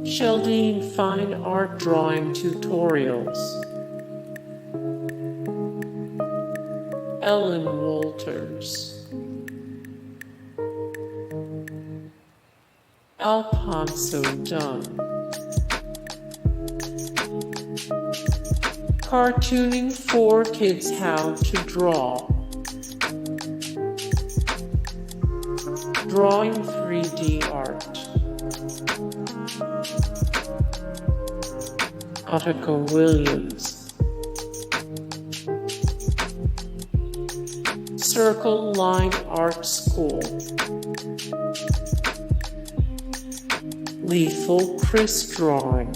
Sheldene Fine Art Drawing Tutorials. Ellen Wolters. Alphonso Dunn. Cartooning for Kids How to Draw. Drawing 3D Art. Nautica Williams. Circle Line Art School. LethalChris Drawing.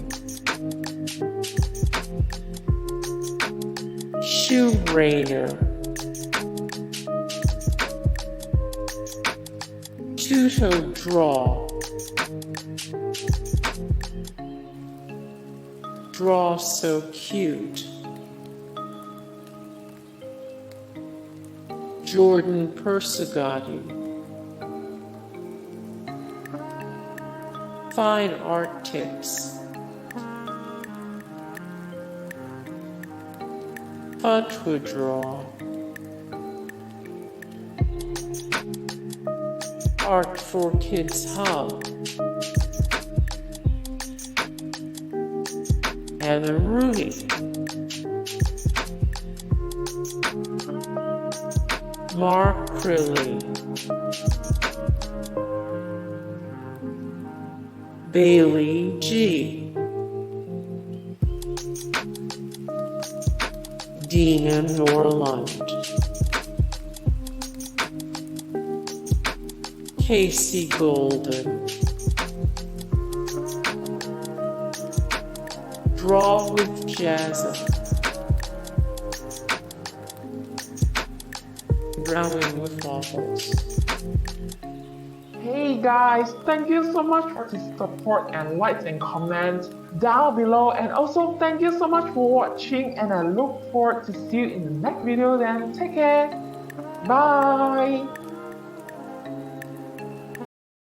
Shoo Rayner. TutoDraw. Draw So Cute. Persegati. Fine Art Tips. TutoDraw. Art for Kids Hub. and Rooney. markcrilley, Baylee Jae, Dina Norlund, Kasey Golden, Draw with Jazza, Drawingwiffwaffles. Hey guys, thank you so much for the support and likes and comments down below, and also thank you so much for watching, and I look forward to see you in the next video. Then take care, bye.